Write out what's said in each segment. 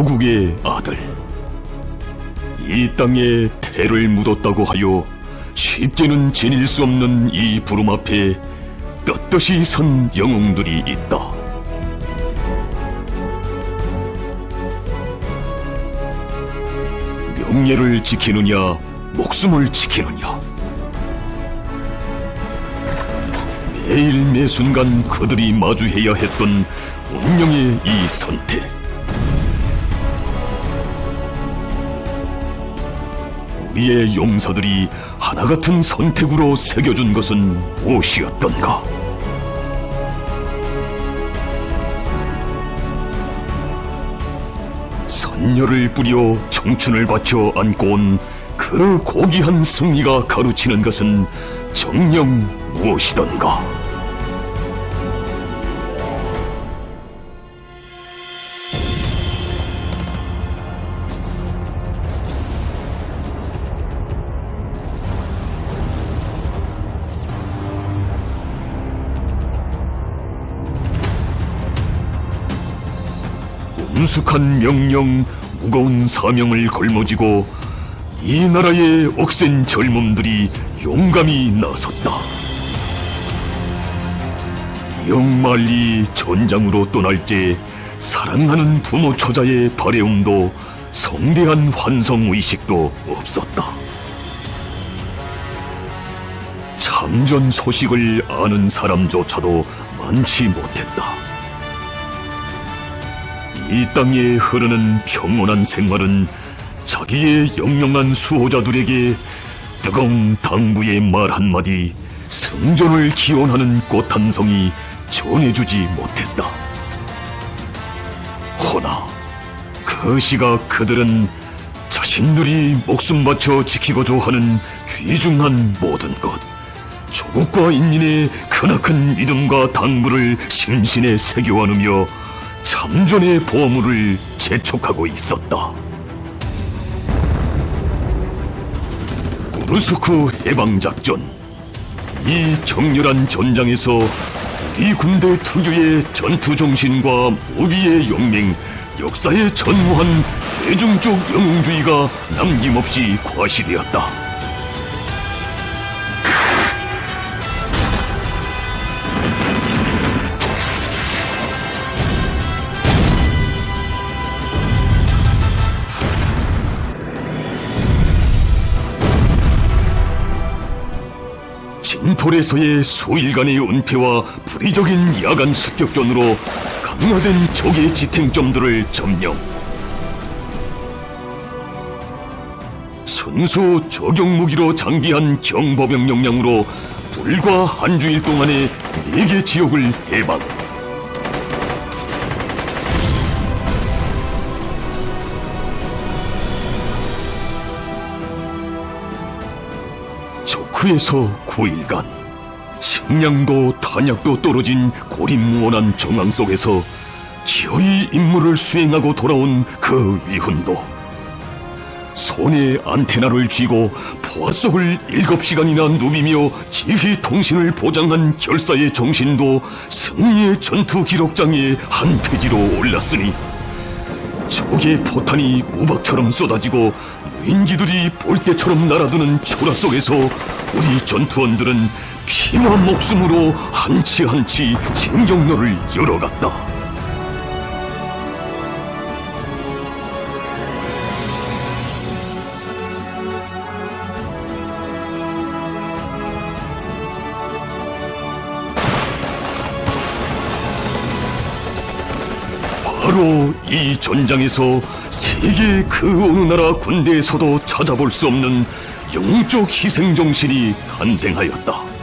조국의 아들. 이 땅에 태를 묻었다고 하여 쉽게는 지닐 수 없는 이 부름 앞에 떳떳이 선 영웅들이 있다. 명예를 지키느냐, 목숨을 지키느냐. 매일 매순간 그들이 마주해야 했던 운명의 이 선택. 우리의 용사들이 하나같은 선택으로 새겨준 것은 무엇이었던가? 선열을 뿌려 청춘을 바쳐 안고 온 그 고귀한 승리가 가르치는 것은 정녕 무엇이던가? 엄숙한 명령, 무거운 사명을 걸머쥐고 이 나라의 억센 젊음들이 용감히 나섰다. 영말리 전장으로 떠날 때 사랑하는 부모 처자의 발해움도 성대한 환성의식도 없었다. 참전 소식을 아는 사람조차도 많지 못했다. 이 땅에 흐르는 평온한 생활은 자기의 영영한 수호자들에게 뜨거운 당부의 말 한마디, 승전을 기원하는 꽃 한 송이 전해주지 못했다. 허나 그 시각 그들은 자신들이 목숨 바쳐 지키고자 하는 귀중한 모든 것, 조국과 인민의 크나큰 믿음과 당부를 심신에 새겨 안으며 참전의 보물을 재촉하고 있었다. 우르스크 해방작전. 이 격렬한 전장에서 우리 군대 특유의 전투정신과 무비의 용맹, 역사에 전무한 대중적 영웅주의가 남김없이 과시되었다. 진폴에서의 수일간의 은폐와 불의적인 야간 습격전으로 강화된 적의 지탱점들을 점령. 순수 저격무기로 장비한 경보병 역량으로 불과 한 주일 동안에 4개 지역을 해방. 적후에서 9일간 식량도 탄약도 떨어진 고립무원한 정황 속에서 기어이 임무를 수행하고 돌아온 그 위훈도 손에 안테나를 쥐고 포화 속을 7시간이나 누비며 지휘 통신을 보장한 결사의 정신도 승리의 전투 기록장의 한 페이지로 올랐으니 적의 포탄이 우박처럼 쏟아지고 무인기들이 볼때처럼 날아드는 초라 속에서 우리 전투원들은 피와 목숨으로 한치 한치 진격로를 열어갔다. 바로 이 전장에서 세계 그 어느 나라 군대에서도 찾아볼 수 없는 영적 희생정신이 탄생하였다.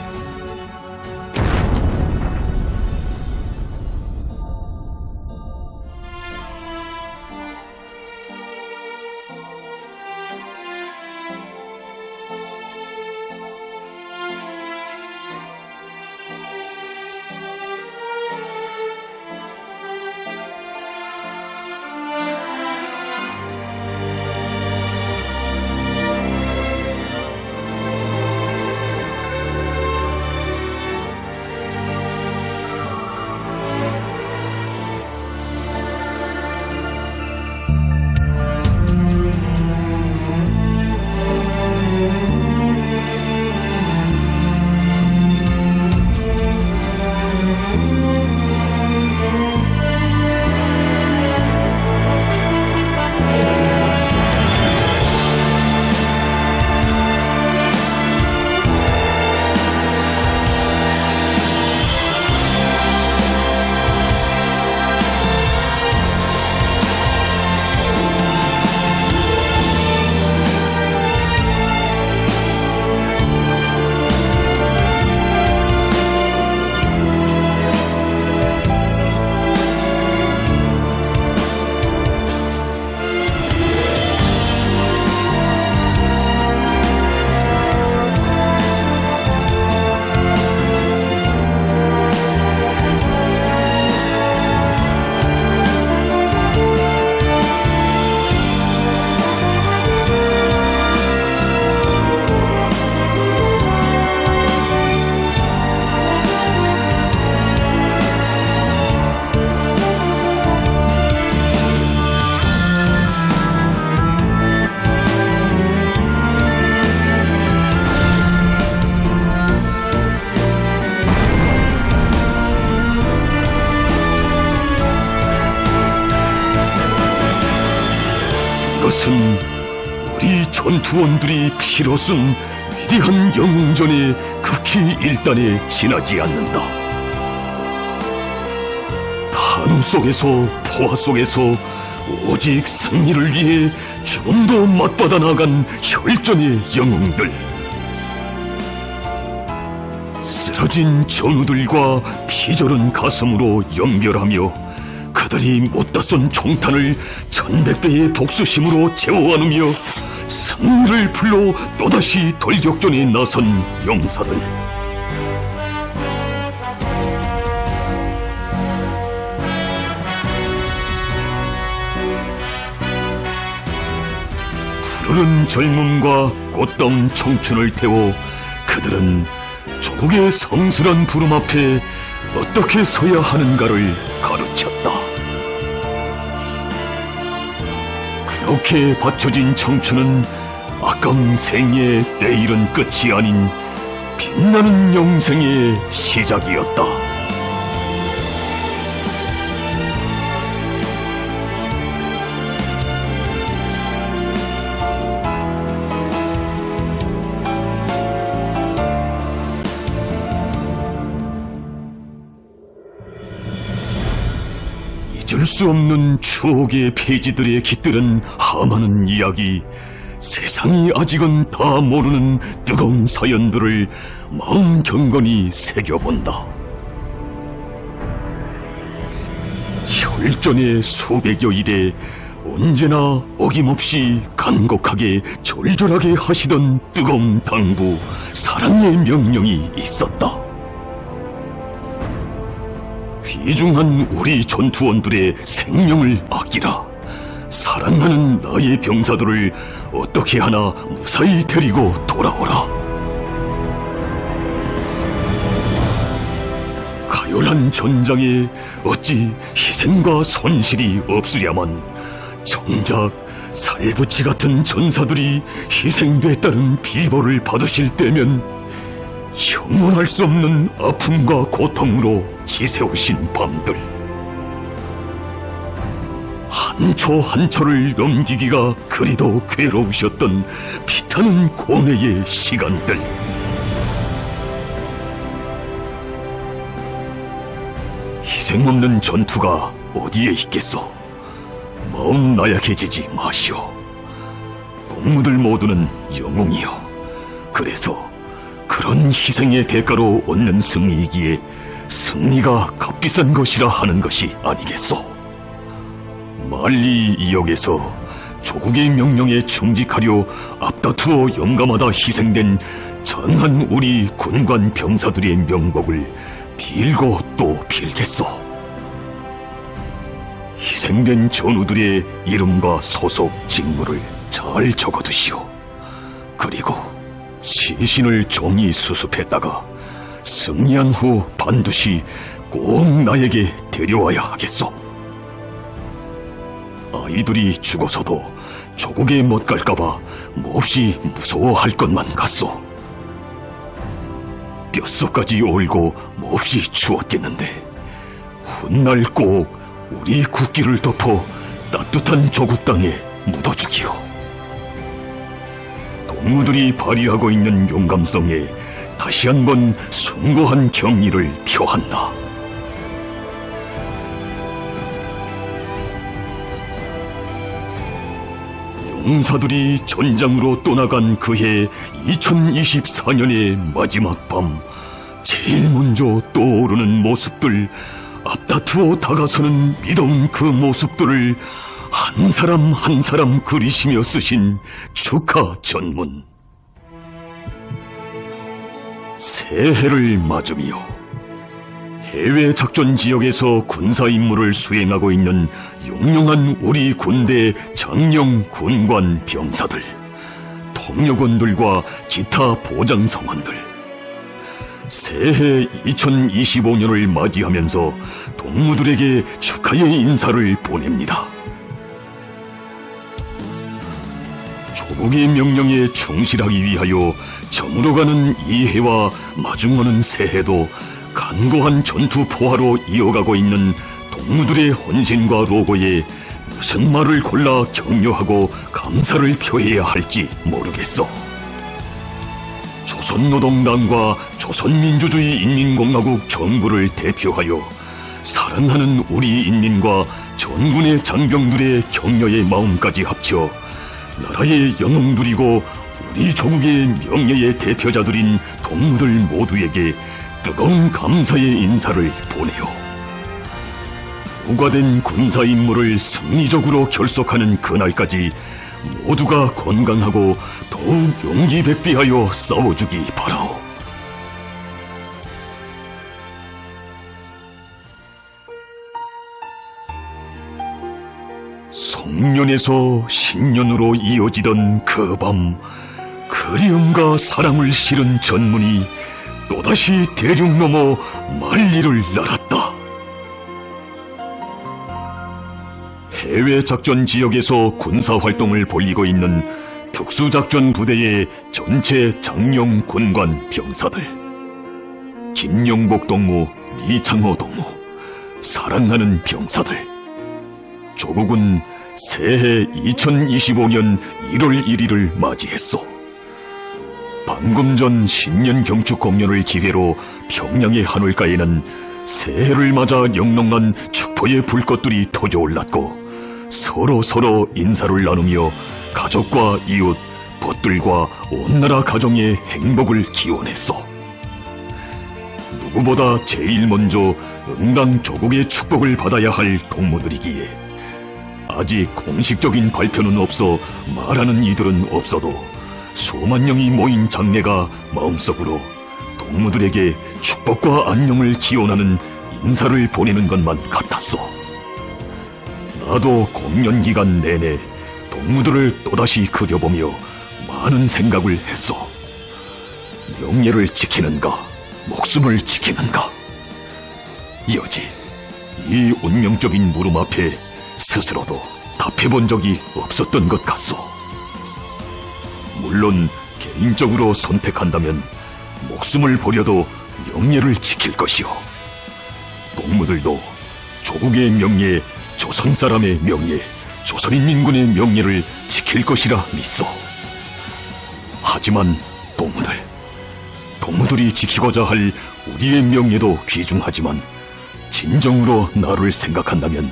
이것은 우리 전투원들이 피로 쓴 위대한 영웅전의 극히 일단에 지나지 않는다. 탄 속에서 포화 속에서 오직 승리를 위해 좀 더 맞받아 나간 혈전의 영웅들. 쓰러진 전우들과 피저른 가슴으로 연결하며 그들이 못다 쏜 총탄을 1100배의 복수심으로 채워 안으며 승리를 불러 또다시 돌격전에 나선 용사들. 푸르른 젊음과 꽃다운 청춘을 태워 그들은 조국의 성스런 부름 앞에 어떻게 서야 하는가를 가르쳤다. 그렇게 바쳐진 청춘은 아까운 생의 내일은 끝이 아닌 빛나는 영생의 시작이었다. 잊을 수 없는 추억의 페이지들에 깃들은 하많은 이야기, 세상이 아직은 다 모르는 뜨거운 사연들을 마음 경건히 새겨본다. 혈전의 수백여 일에 언제나 어김없이 간곡하게 절절하게 하시던 뜨거운 당부, 사랑의 명령이 있었다. 귀중한 우리 전투원들의 생명을 아끼라. 사랑하는 나의 병사들을 어떻게 하나 무사히 데리고 돌아오라. 가열한 전장에 어찌 희생과 손실이 없으랴만 정작 살부치 같은 전사들이 희생됐다는 비보를 받으실 때면 형언할 수 없는 아픔과 고통으로 지새우신 밤들, 한 초 한 초를 넘기기가 그리도 괴로우셨던 피타는 고뇌의 시간들, 희생 없는 전투가 어디에 있겠소? 마음 나약해지지 마시오. 동무들 모두는 영웅이요. 그래서 그런 희생의 대가로 얻는 승리이기에 승리가 값비싼 것이라 하는 것이 아니겠소. 만리 이역에서 조국의 명령에 충직하려 앞다투어 용감하다 희생된 장한 우리 군관 병사들의 명복을 빌고 또 빌겠소. 희생된 전우들의 이름과 소속 직무를 잘 적어두시오. 그리고 시신을 종이 수습했다가 승리한 후 반드시 꼭 나에게 데려와야 하겠소. 아이들이 죽어서도 조국에 못 갈까봐 몹시 무서워할 것만 같소. 뼛속까지 얼고 몹시 추웠겠는데 훗날 꼭 우리 국기를 덮어 따뜻한 조국 땅에 묻어주기요. 동무들이 발휘하고 있는 용감성에 다시 한번 숭고한 경의를 표한다. 용사들이 전장으로 떠나간 그해 2024년의 마지막 밤, 제일 먼저 떠오르는 모습들, 앞다투어 다가서는 미더운 그 모습들을 한 사람 한 사람 그리시며 쓰신 축하 전문. 새해를 맞으며 해외 작전 지역에서 군사 임무를 수행하고 있는 용용한 우리 군대 장령 군관 병사들, 통역원들과 기타 보장 성원들, 새해 2025년을 맞이하면서 동무들에게 축하의 인사를 보냅니다. 조국의 명령에 충실하기 위하여 저물어 가는 이 해와 마중오는 새해도 간고한 전투 포화로 이어가고 있는 동무들의 헌신과 로고에 무슨 말을 골라 격려하고 감사를 표해야 할지 모르겠어. 조선노동당과 조선민주주의 인민공화국 정부를 대표하여 사랑하는 우리 인민과 전군의 장병들의 격려의 마음까지 합쳐 나라의 영웅들이고 우리 조국의 명예의 대표자들인 동무들 모두에게 뜨거운 감사의 인사를 보내요. 부과된 군사 임무를 승리적으로 결속하는 그날까지 모두가 건강하고 더욱 용기백비하여 싸워주기 바라오. 송년에서 신년으로 이어지던 그 밤, 그리움과 사랑을 실은 전문이 또다시 대륙 넘어 만리를 날았다. 해외 작전 지역에서 군사활동을 벌이고 있는 특수작전 부대의 전체 장령 군관 병사들, 김영복 동무, 리창호 동무, 사랑하는 병사들, 조국은 새해 2025년 1월 1일을 맞이했소. 방금 전 신년 경축 공연을 기회로 평양의 한울가에는 새해를 맞아 영롱한 축포의 불꽃들이 터져올랐고 서로 인사를 나누며 가족과 이웃, 벗들과 온 나라 가정의 행복을 기원했소. 누구보다 제일 먼저 응당 조국의 축복을 받아야 할 동무들이기에 아직 공식적인 발표는 없어 말하는 이들은 없어도 수만 명이 모인 장례가 마음속으로 동무들에게 축복과 안녕을 기원하는 인사를 보내는 것만 같았소. 나도 공연 기간 내내 동무들을 또다시 그려보며 많은 생각을 했소. 명예를 지키는가, 목숨을 지키는가. 여지 이 운명적인 물음 앞에 스스로도 답해본 적이 없었던 것 같소. 물론 개인적으로 선택한다면 목숨을 버려도 명예를 지킬 것이오. 동무들도 조국의 명예, 조선 사람의 명예, 조선인민군의 명예를 지킬 것이라 믿소. 하지만 동무들이 지키고자 할 우리의 명예도 귀중하지만 진정으로 나를 생각한다면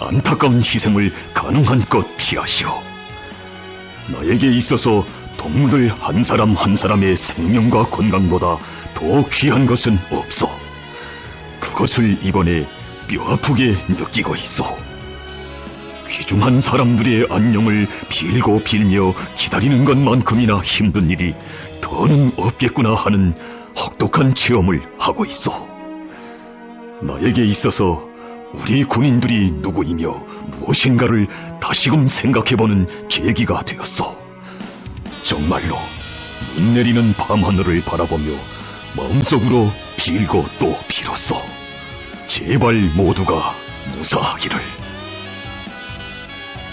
안타까운 희생을 가능한 것 피하시오. 나에게 있어서 동무들 한 사람 한 사람의 생명과 건강보다 더 귀한 것은 없어. 그것을 이번에 뼈아프게 느끼고 있어. 귀중한 사람들의 안녕을 빌고 빌며 기다리는 것만큼이나 힘든 일이 더는 없겠구나 하는 혹독한 체험을 하고 있어. 나에게 있어서 우리 군인들이 누구이며 무엇인가를 다시금 생각해보는 계기가 되었어. 정말로 눈 내리는 밤하늘을 바라보며 마음속으로 빌고 또 빌었어. 제발 모두가 무사하기를.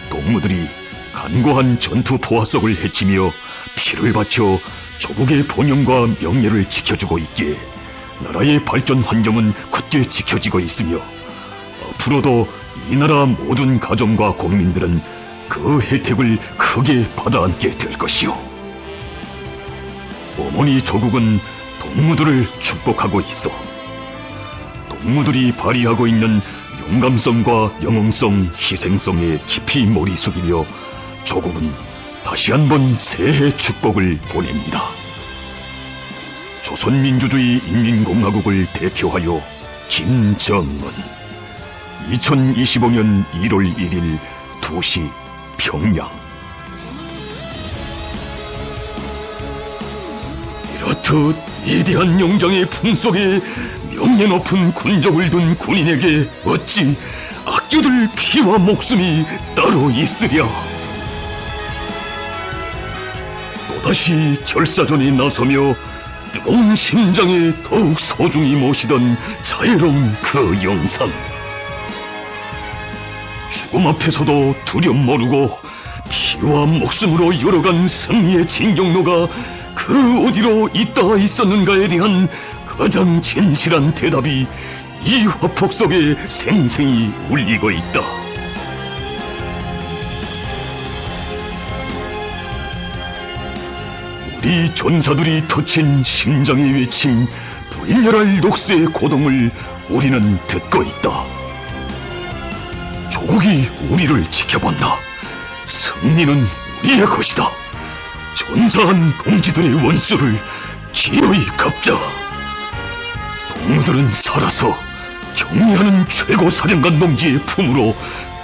동무들이 간고한 전투 포화 속을 헤치며 피를 바쳐 조국의 번영과 명예를 지켜주고 있기에 나라의 발전 환경은 굳게 지켜지고 있으며 앞으로도 이 나라 모든 가정과 국민들은 그 혜택을 크게 받아안게 될 것이오. 어머니 조국은 동무들을 축복하고 있어. 동무들이 발휘하고 있는 용감성과 영웅성, 희생성에 깊이 머리 숙이며 조국은 다시 한번 새해 축복을 보냅니다. 조선민주주의 인민공화국을 대표하여 김정은. 2025년 1월 1일 2시 평양. 이렇듯 위대한 영장의 품속에 명예 높은 군적을 둔 군인에게 어찌 아껴둘 피와 목숨이 따로 있으랴. 또다시 결사전에 나서며 뜨거운 심장에 더욱 소중히 모시던 자애로운 그 영상. 죽음 앞에서도 두려움 모르고 피와 목숨으로 열어간 승리의 진경로가 그 어디로 있다 있었는가에 대한 가장 진실한 대답이 이 화폭 속에 생생히 울리고 있다. 우리 전사들이 터친 심장의 외침, 불멸할 녹세의 고동을 우리는 듣고 있다. 조국이 우리를 지켜본다. 승리는 우리의 것이다. 전사한 동지들의 원수를 기어이 갚자. 동무들은 살아서 경리하는 최고 사령관 동지의 품으로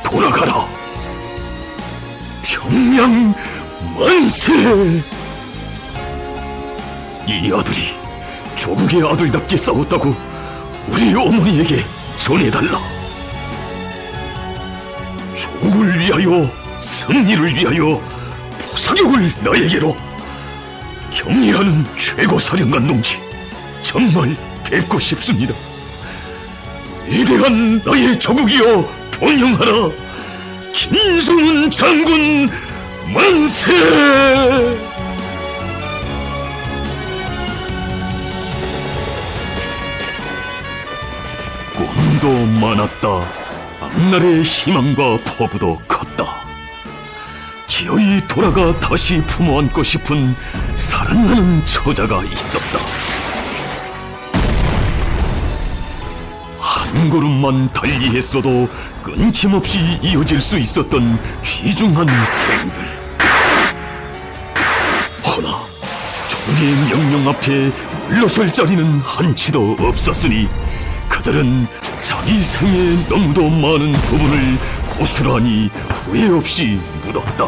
돌아가라. 평양 만세! 이 아들이 조국의 아들답게 싸웠다고 우리 어머니에게 전해달라. 조국을 위하여, 승리를 위하여 포사격을 나에게로. 경리하는 최고 사령관 동지, 정말 뵙고 싶습니다. 위대한 나의 조국이여 번영하라. 김성훈 장군 만세! 꿈도 많았다. 앞날의 희망과 포부도 컸다. 기어이 돌아가 다시 품어안고 싶은 사랑하는 처자가 있었다. 한 걸음만 달리했어도 끊김없이 이어질 수 있었던 귀중한 생들. 허나 조국의 명령 앞에 물러설 자리는 한치도 없었으니 그들은 자기 생에 너무도 많은 부분을 고스란히 후회 없이 묻었다.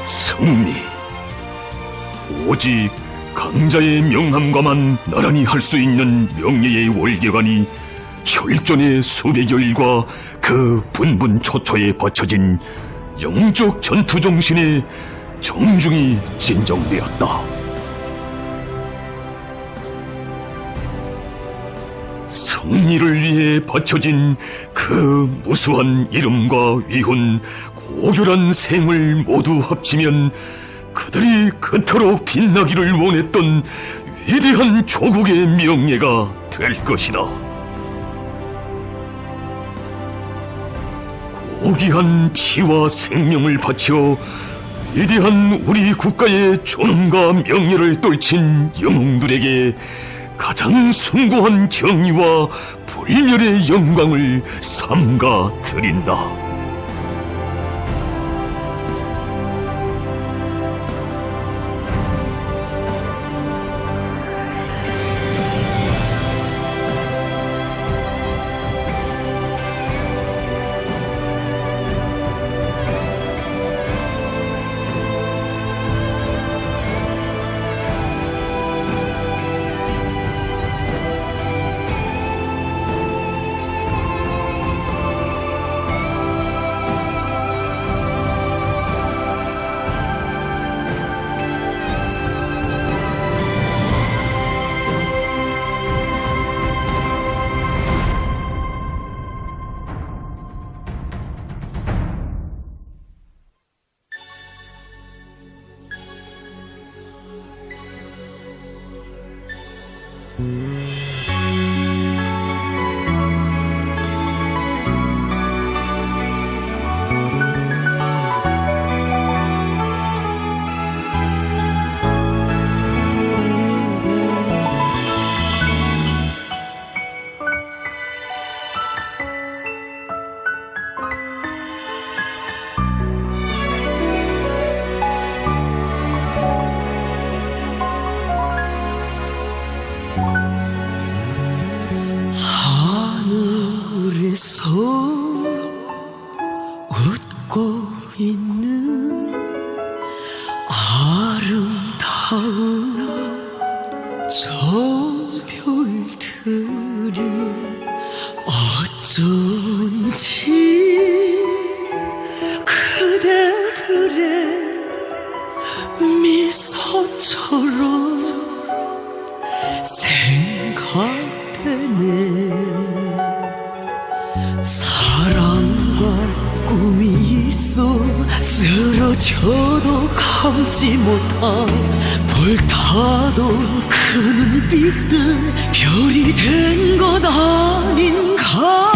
승리, 오직 강자의 명함과만 나란히 할 수 있는 명예의 월계관이 혈전의 수배결과 그 분분초초에 받쳐진 영적 전투정신에 정중히 진정되었다. 승리를 위해 바쳐진 그 무수한 이름과 위훈, 고결한 생을 모두 합치면 그들이 그토록 빛나기를 원했던 위대한 조국의 명예가 될 것이다. 고귀한 피와 생명을 바쳐 위대한 우리 국가의 존엄과 명예를 떨친 영웅들에게 가장 숭고한 경의와 불멸의 영광을 삼가 드린다. 하늘에서 웃고 있는 아름다운 저 별들이 어쩐지 그대들의 미소처럼 생각되네. 사랑과 꿈이 있어 쓰러져도 감지 못한 불타던 그 눈빛들 별이 된 것 아닌가.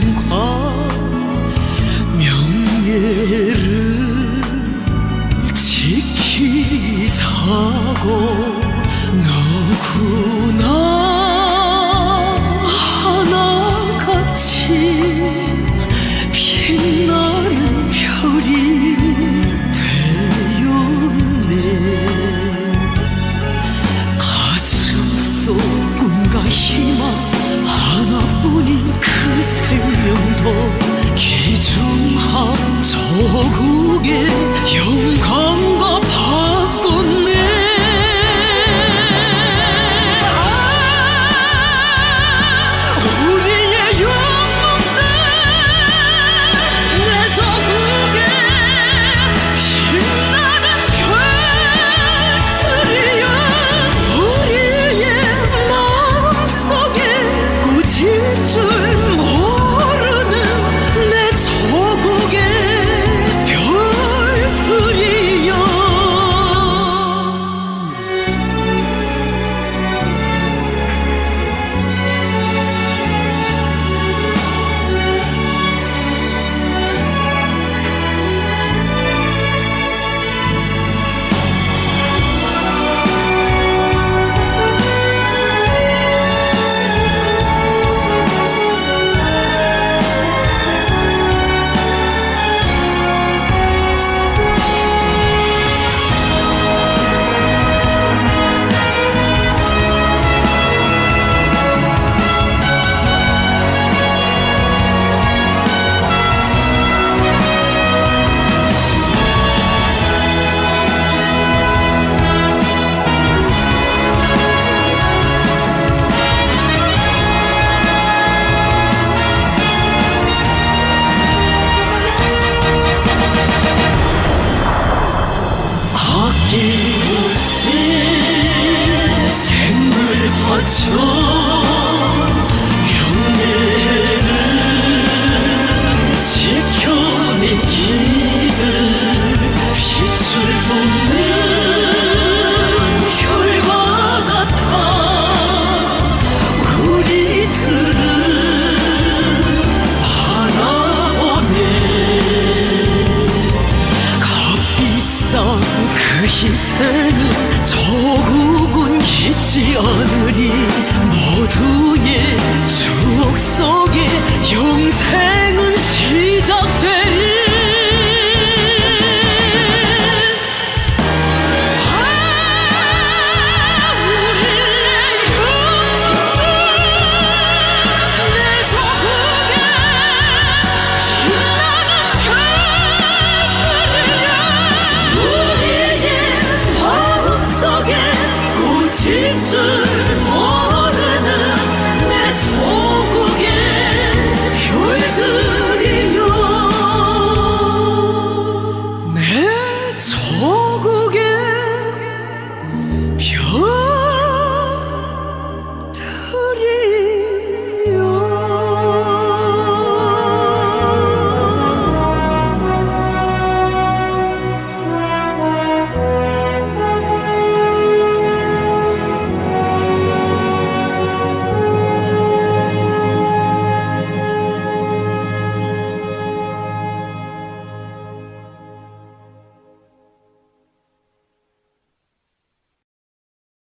사랑과 명예를 지키자고 너구나 하나같이 빛나